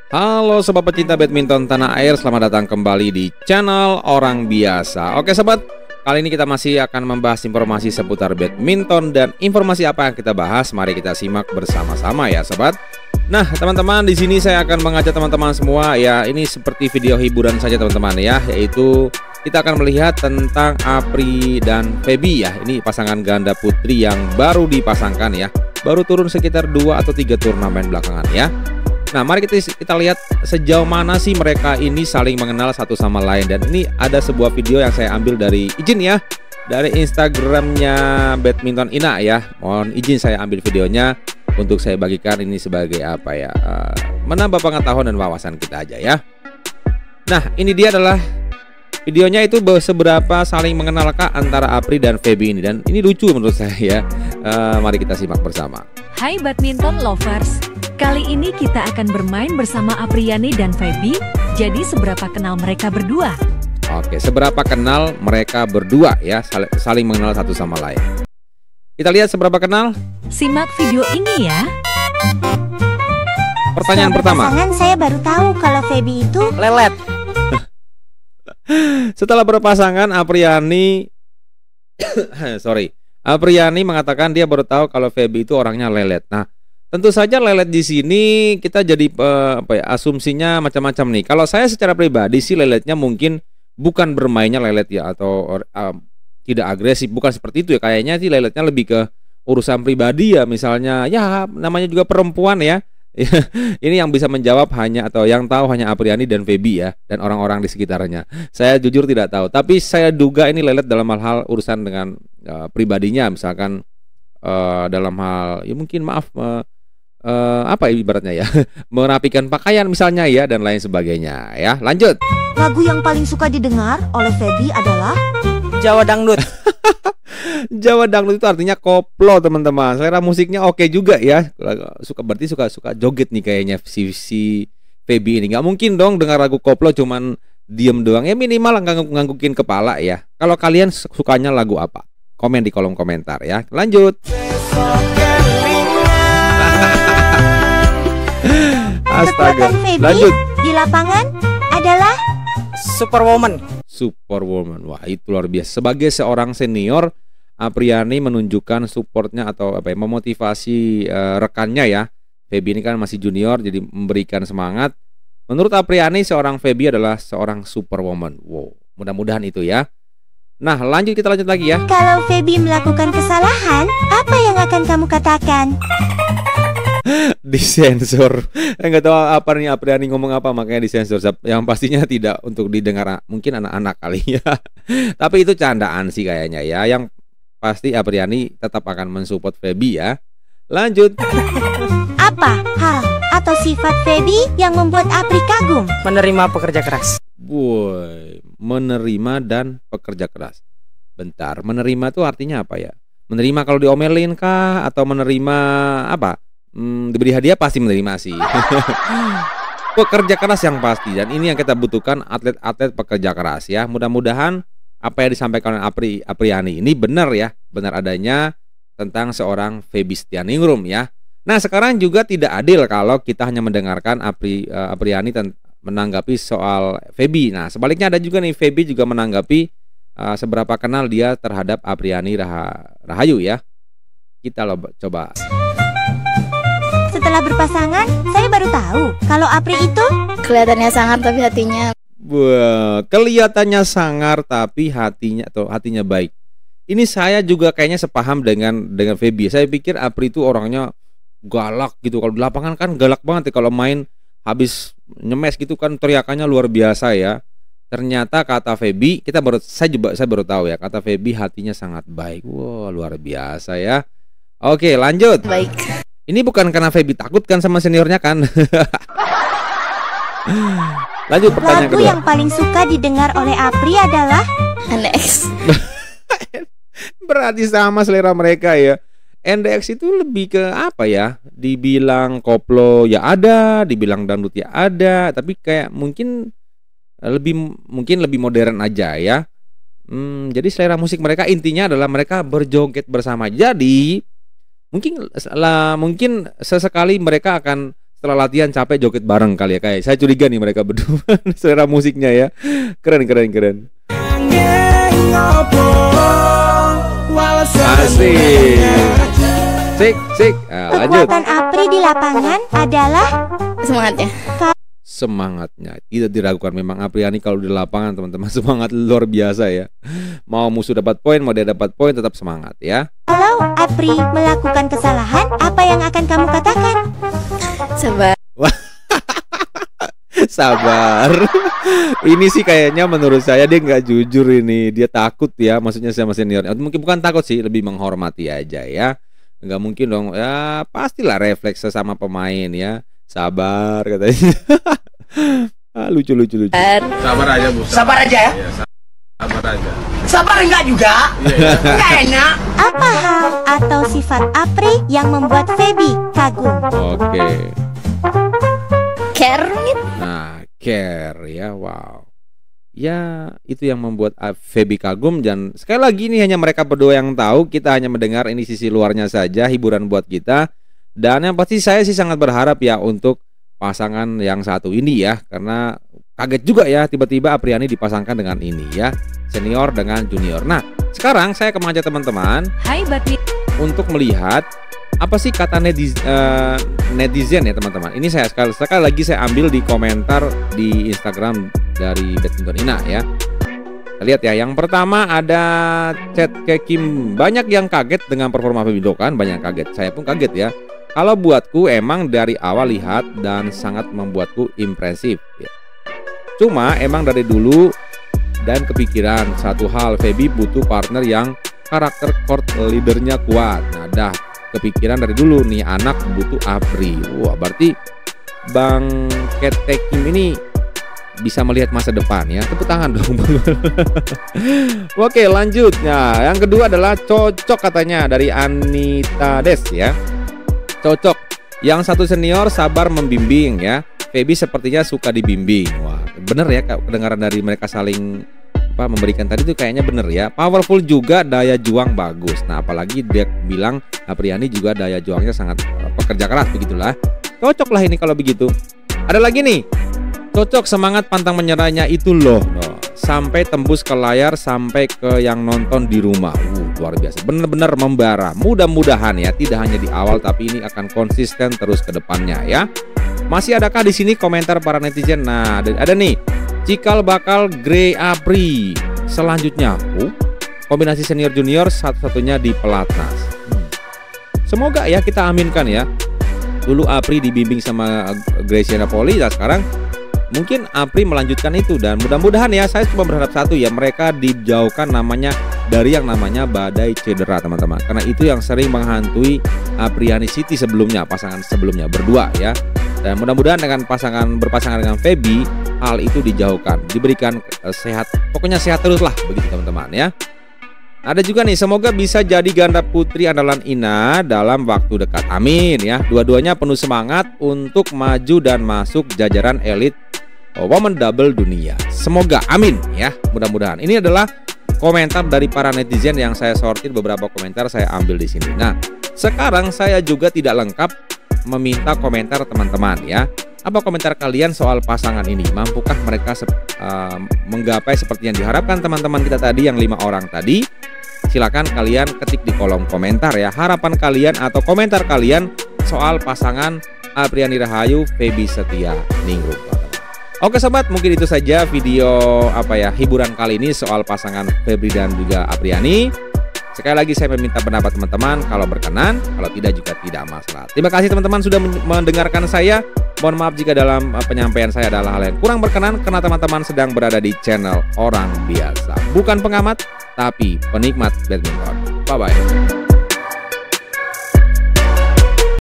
Halo sobat pecinta badminton tanah air, selamat datang kembali di channel Orang Biasa. Oke sobat, kali ini kita masih akan membahas informasi seputar badminton. Dan informasi apa yang kita bahas, mari kita simak bersama-sama ya sobat. Nah teman-teman, di sini saya akan mengajak teman-teman semua ya, ini seperti video hiburan saja teman-teman ya, yaitu kita akan melihat tentang Apri dan Feby ya. Ini pasangan ganda putri yang baru dipasangkan ya, baru turun sekitar 2 atau 3 turnamen belakangan ya. Nah mari kita lihat sejauh mana sih mereka ini saling mengenal satu sama lain. Dan ini ada sebuah video yang saya ambil dari dari Instagramnya Badminton Ina ya. Mohon izin saya ambil videonya untuk saya bagikan ini sebagai apa ya, menambah pengetahuan dan wawasan kita aja ya. Nah ini dia adalah videonya, itu seberapa saling mengenalkah antara Apri dan Feby ini. Dan ini lucu menurut saya ya. Mari kita simak bersama. Hai badminton lovers, kali ini kita akan bermain bersama Apriyani dan Feby. Jadi seberapa kenal mereka berdua? Oke, seberapa kenal mereka berdua ya, saling mengenal satu sama lain. Kita lihat seberapa kenal. Simak video ini ya. Pertanyaan pertama. Saya baru tahu kalau Feby itu lelet. Setelah berpasangan, Apriyani mengatakan dia baru tahu kalau Feby itu orangnya lelet. Nah, tentu saja lelet di sini kita jadi asumsinya macam-macam nih. Kalau saya secara pribadi sih leletnya mungkin bukan bermainnya lelet ya, atau tidak agresif, bukan seperti itu ya. Kayaknya sih leletnya lebih ke urusan pribadi ya, misalnya ya namanya juga perempuan ya. Ini yang bisa menjawab hanya, atau yang tahu hanya Apriyani dan Feby ya, dan orang-orang di sekitarnya. Saya jujur tidak tahu, tapi saya duga ini lelet dalam hal urusan dengan pribadinya, misalkan dalam hal ya mungkin apa ibaratnya ya, merapikan pakaian misalnya ya, dan lain sebagainya ya. Lanjut. lagu yang paling suka didengar oleh Feby adalah Jawa Dangdut. Jawa Dangdut itu artinya koplo teman-teman. Selera musiknya oke juga ya. Berarti suka joget nih kayaknya si Feby ini. Nggak mungkin dong dengar lagu koplo cuman diem doang ya, minimal ngangguk-nganggukin kepala ya. Kalau kalian sukanya lagu apa? Komen di kolom komentar ya. Lanjut. Astaga. kekuatan Feby Lanjut. di lapangan adalah Superwoman. Superwoman. Wah, itu luar biasa. Sebagai seorang senior, Apriyani menunjukkan supportnya atau apa ya, memotivasi rekannya ya. Feby ini kan masih junior, jadi memberikan semangat. Menurut Apriyani, seorang Feby adalah seorang superwoman. Wow, mudah-mudahan itu ya. Nah, kita lanjut lagi ya. kalau Feby melakukan kesalahan, apa yang akan kamu katakan? Disensor. Nggak tahu apa nih Apriyani ngomong apa, makanya disensor. Yang pastinya tidak untuk didengar mungkin anak-anak kali ya. Tapi itu candaan sih kayaknya ya. Yang pasti Apriyani tetap akan mensupport Feby ya. Lanjut. Apa hal atau sifat Feby yang membuat Apri kagum? Menerima pekerja keras. Boy, menerima dan pekerja keras. Bentar, menerima itu artinya apa ya? Menerima kalau diomelin kah? Atau menerima apa? Diberi hadiah pasti menerima sih. Pekerja keras yang pasti, dan ini yang kita butuhkan, atlet-atlet pekerja keras ya. Mudah-mudahan apa yang disampaikan oleh Apriyani ini benar ya, benar adanya tentang seorang Feby Setianingrum ya. Nah sekarang juga tidak adil kalau kita hanya mendengarkan Apriyani menanggapi soal Feby. Nah sebaliknya ada juga nih, Feby juga menanggapi seberapa kenal dia terhadap Apriyani Rahayu ya. Kita coba. Setelah berpasangan, saya baru tahu kalau Apri itu Kelihatannya sangar tapi hatinya wah, kelihatannya sangar tapi hatinya baik. Ini saya juga kayaknya sepaham dengan Feby. Saya pikir Apri itu orangnya galak gitu. Kalau di lapangan kan galak banget ya, kalau main habis nyemes gitu kan teriakannya luar biasa ya. Ternyata kata Feby, saya baru tahu ya, kata Feby hatinya sangat baik. Wah, luar biasa ya. Oke, lanjut. baik. Ini bukan karena Feby takut kan sama seniornya kan? Lanjut pertanyaan lagu kedua. yang paling suka didengar oleh Apri adalah NX. Berarti sama selera mereka ya. NDX itu lebih ke apa ya? Dibilang koplo ya ada, dibilang dangdut ya ada, tapi kayak mungkin lebih modern aja ya. Jadi selera musik mereka intinya adalah mereka berjoget bersama. Jadi mungkin sesekali mereka akan setelah latihan capek joget bareng kali ya, kayak saya curiga nih mereka berdua. Selera musiknya ya, keren. Asik. Sik. Nah, lanjut. Kekuatan Apri di lapangan adalah Semangatnya. Semangatnya tidak diragukan. Memang Apriani kalau di lapangan teman-teman semangat luar biasa ya. Mau musuh dapat poin, mau dia dapat poin, tetap semangat ya. kalau Apri melakukan kesalahan, apa yang akan kamu katakan? Sabar. Sabar. Ini sih kayaknya menurut saya dia nggak jujur ini. Dia takut ya, maksudnya sama senior. Mungkin bukan takut sih, lebih menghormati aja ya. Nggak mungkin dong. Ya pastilah refleks sesama pemain ya. Sabar katanya. Lucu. Sabar aja Bu. Sabar aja ya? Iya, sabar aja. Sabar enggak juga? Enggak enak. Apa hal atau sifat Apri yang membuat Feby kagum? Oke. Care gitu. Nah, care ya, wow. Ya, itu yang membuat Feby kagum. Dan sekali lagi ini hanya mereka berdua yang tahu. Kita hanya mendengar ini sisi luarnya saja, hiburan buat kita. Dan yang pasti saya sih sangat berharap ya untuk pasangan yang satu ini ya. Karena kaget juga ya tiba-tiba Apriani dipasangkan dengan ini ya, senior dengan junior. Nah, sekarang saya akan mengajak teman-teman Hai Badminton. untuk melihat apa sih kata netizen ya teman-teman. Ini saya sekali lagi saya ambil di komentar di Instagram dari Badminton Ina ya. Kita lihat ya, yang pertama ada chat ke Kim. Banyak yang kaget dengan performa Feby kan, banyak yang kaget. Saya pun kaget ya. Kalau buatku emang dari awal lihat dan sangat membuatku impresif ya. Cuma emang dari dulu dan kepikiran satu hal, Feby butuh partner yang karakter court leadernya kuat. Nah dah kepikiran dari dulu nih anak butuh Apri. Wah berarti Bang Ketekim ini bisa melihat masa depan ya. Tepuk tangan dong. Oke lanjut. Nah yang kedua adalah cocok katanya dari Anita Des ya. Cocok. Yang satu senior sabar membimbing ya. Feby sepertinya suka dibimbing. Wah bener ya kedengaran dari mereka saling memberikan tadi itu kayaknya bener ya. Powerful juga, daya juang bagus. Nah apalagi dia bilang Apriani juga daya juangnya sangat pekerja keras begitulah. Cocok lah ini kalau begitu. Ada lagi nih, cocok semangat pantang menyerahnya itu loh. Sampai tembus ke layar, sampai ke yang nonton di rumah. Luar biasa, bener-bener membara. Mudah-mudahan ya tidak hanya di awal tapi ini akan konsisten terus ke depannya ya. Masih adakah di sini komentar para netizen? Nah ada nih, cikal bakal Grey Apri. Selanjutnya kombinasi senior junior satu-satunya di pelatnas. Semoga ya kita aminkan ya. Dulu Apri dibimbing sama Gracia Napoli, dan sekarang mungkin Apri melanjutkan itu. Dan mudah-mudahan ya, saya cuma berharap satu ya, mereka dijauhkan namanya dari yang namanya badai cedera teman-teman. Karena itu yang sering menghantui Apriani Siti sebelumnya, pasangan sebelumnya berdua ya. Dan mudah-mudahan dengan berpasangan dengan Feby, hal itu dijauhkan, diberikan sehat, pokoknya sehat terus lah begitu teman-teman ya. Ada juga nih, semoga bisa jadi ganda putri andalan Ina dalam waktu dekat. Amin ya. Dua-duanya penuh semangat untuk maju dan masuk jajaran elit woman double dunia. Semoga, amin ya. Mudah-mudahan. Ini adalah komentar dari para netizen yang saya sortir, beberapa komentar saya ambil di sini. Nah, sekarang saya juga tidak lengkap meminta komentar teman-teman ya. Apa komentar kalian soal pasangan ini? Mampukah mereka menggapai seperti yang diharapkan teman-teman kita tadi, yang 5 orang tadi? Silakan kalian ketik di kolom komentar ya, harapan kalian atau komentar kalian soal pasangan Apriani Rahayu Feby Setia Ningrum. Oke sobat, mungkin itu saja video hiburan kali ini soal pasangan Feby dan juga Apriani. Sekali lagi saya meminta pendapat teman-teman, kalau berkenan, kalau tidak juga tidak masalah. Terima kasih teman-teman sudah mendengarkan saya. Mohon maaf jika dalam penyampaian saya adalah hal yang kurang berkenan, karena teman-teman sedang berada di channel Orang Biasa. Bukan pengamat, tapi penikmat badminton. Bye-bye.